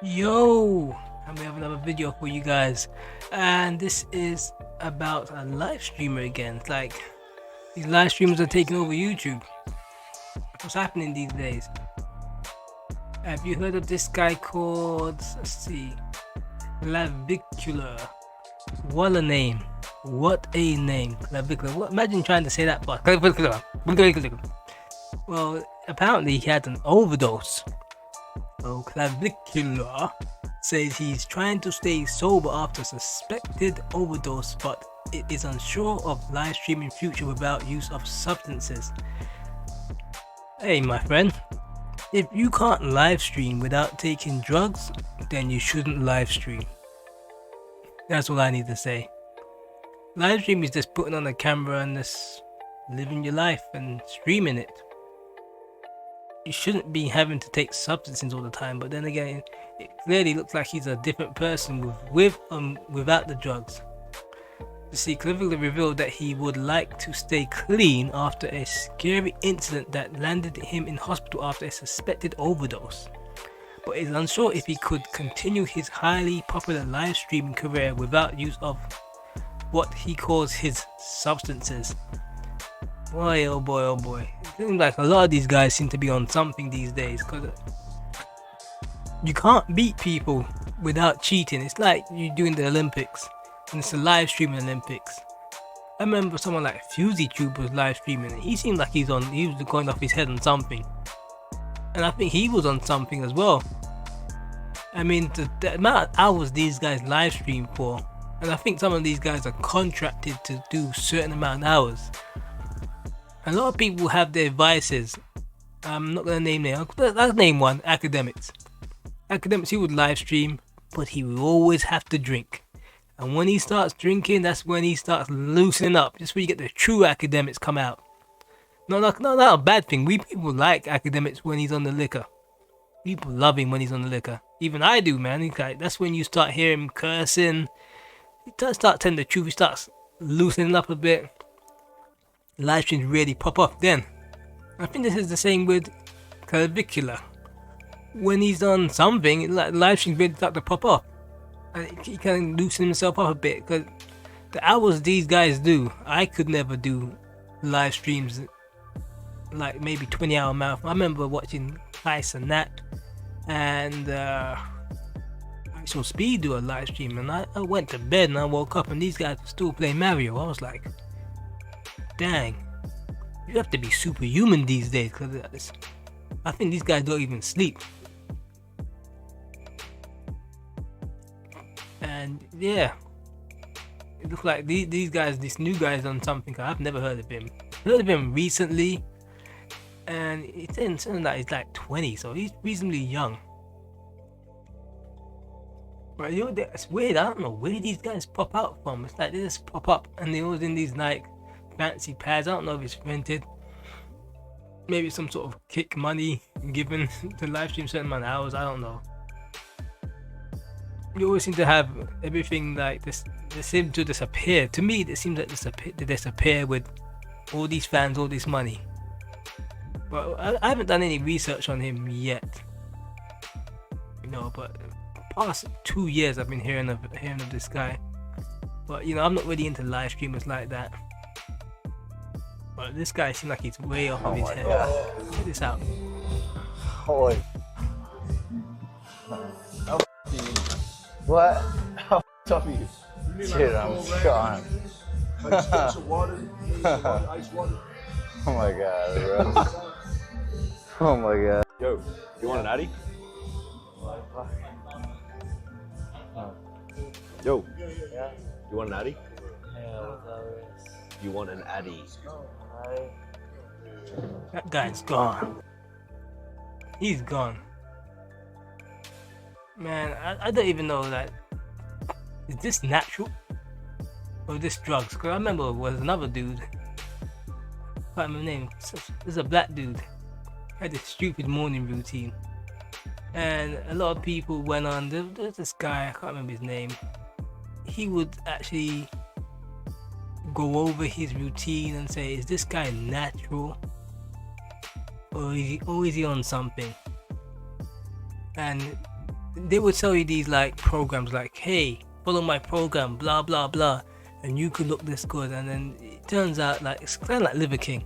Yo, and we have another video for you guys, and this is about a live streamer again. It's like these live streamers are taking over YouTube. What's happening these days? Have you heard of this guy called, let's see, Clavicular? What a name! What a name, Clavicular. Imagine trying to say that fast. Clavicular. Well, apparently he had an overdose. So Clavicular says he's trying to stay sober after suspected overdose, but it is unsure of live streaming future without use of substances. Hey my friend, if you can't live stream without taking drugs, then you shouldn't live stream. That's all I need to say. Live stream is just putting on a camera and just living your life and streaming it. You shouldn't be having to take substances all the time, but then again, it clearly looks like he's a different person without the drugs. You see, Clavicular revealed that he would like to stay clean after a scary incident that landed him in hospital after a suspected overdose, but is unsure if he could continue his highly popular live streaming career without use of what he calls his substances. Boy, oh boy, oh boy. It seems like a lot of these guys seem to be on something these days, because you can't beat people without cheating. It's like you doing the Olympics, and it's a live streaming Olympics. I remember someone like FusyTube was live streaming, and he seemed like he was going off his head on something. And I think he was on something as well. I mean, the amount of hours these guys live stream for, and I think some of these guys are contracted to do a certain amount of hours. A lot of people have their vices. I'm not going to name names. I'll name one. Academics. Academics, he would live stream, but he would always have to drink. And when he starts drinking, that's when he starts loosening up. Just when you get the true academics come out. Not a bad thing. We people like academics when he's on the liquor. People love him when he's on the liquor. Even I do, man. That's when you start hearing him cursing. He does start telling the truth. He starts loosening up a bit. Live streams really pop off then. I think this is the same with Clavicular. When he's on something, live streams really start to pop off. And he can loosen himself up a bit, because the hours these guys do, I could never do live streams like maybe 20-hour marathon. I remember watching Ice and Nat, and I saw Speed do a live stream, and I went to bed and I woke up and these guys were still playing Mario. I was like, dang, you have to be superhuman these days, because I think these guys don't even sleep. And yeah, it looks like these guys, this new guy is on something. I've never heard of him. I heard of him recently, and it's something that he's like 20, so he's reasonably young. But you know, it's weird. I don't know where these guys pop out from. It's like they just pop up, and they're always in these like fancy pads. I don't know if it's rented. Maybe some sort of kick money given to live stream certain amount of hours. I don't know. You always seem to have everything like this. They seem to disappear. To me, it seems like they disappear with all these fans, all this money. But I haven't done any research on him yet. You know, but past 2 years I've been hearing of this guy. But you know, I'm not really into live streamers like that. But this guy seems like he's way off of his head. Check this out. Holy. What? How tough are you? Dude, I'm gone. Oh my god, bro. Oh my god. Yo, you want an Addy? Yo, you want an Addy? You want an Addy? That guy's gone. He's gone. Man, I don't even know that. Is this natural? Or this drugs? Because I remember there was another dude. I can't remember the name. There's a black dude. Had this stupid morning routine. And a lot of people went on. There's this guy, I can't remember his name. He would actually go over his routine and say, is this guy natural? Or is he on something? And they would sell you these like programs like, hey, follow my program, blah blah blah, and you could look this good. And then it turns out like it's kind of like Liver King.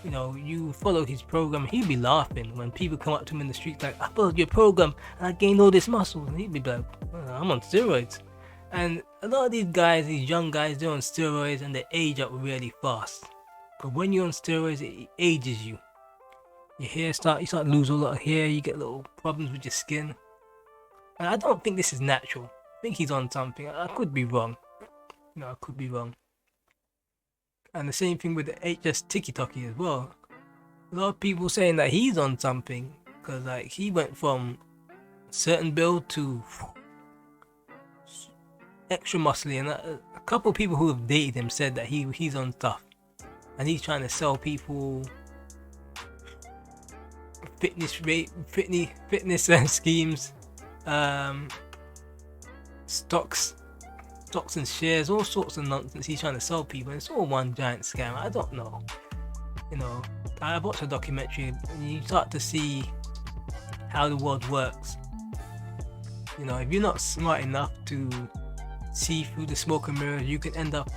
You know, you follow his program, he'd be laughing when people come up to him in the street like, I followed your program and I gained all this muscle, and he'd be like, I'm on steroids. And a lot of these guys, these young guys, they're on steroids and they age up really fast. But when you're on steroids, it ages you. Your hair you start to lose a lot of hair, you get little problems with your skin. And I don't think this is natural. I think he's on something. I could be wrong. I could be wrong. And the same thing with the HS Tiki-Toki as well. A lot of people saying that he's on something, because like he went from a certain build to extra muscly, and a couple of people who have dated him said that he's on stuff, and he's trying to sell people fitness schemes, stocks and shares, all sorts of nonsense he's trying to sell people, and it's all one giant scam. I don't know. I watched a documentary and you start to see how the world works. If you're not smart enough to see through the smoke and mirrors, you can end up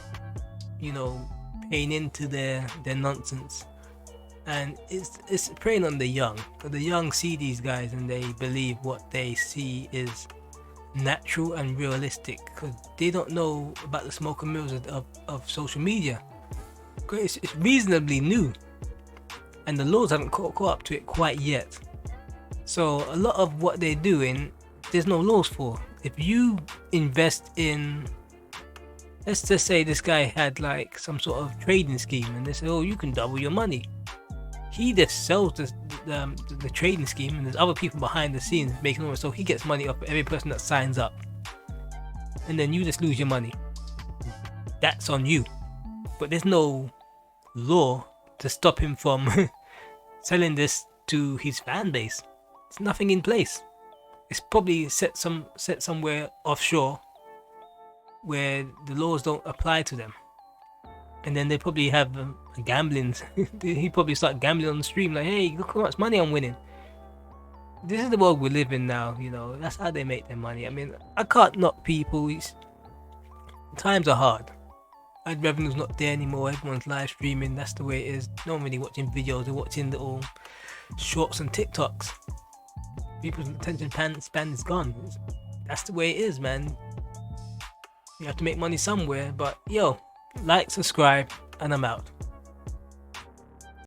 paying into their nonsense. And it's preying on the young, because the young see these guys and they believe what they see is natural and realistic, because they don't know about the smoke and mirrors of social media. It's reasonably new and the laws haven't caught up to it quite yet. So a lot of what they're doing, there's no laws for. If you invest in, let's just say this guy had like some sort of trading scheme and they say, oh, you can double your money. He just sells the trading scheme, and there's other people behind the scenes making all, so he gets money off every person that signs up, and then you just lose your money. That's on you. But there's no law to stop him from selling this to his fan base. There's nothing in place. It's probably set somewhere offshore where the laws don't apply to them. And then they probably have gambling. He probably start gambling on the stream like, hey, look how much money I'm winning. This is the world we live in now, That's how they make their money. I mean, I can't knock people. Times are hard. Ad revenue's not there anymore. Everyone's live streaming. That's the way it is. No one really watching videos. They're watching little shorts and TikToks. People's attention span is gone. That's the way it is, man. You have to make money somewhere. But like, subscribe, and I'm out.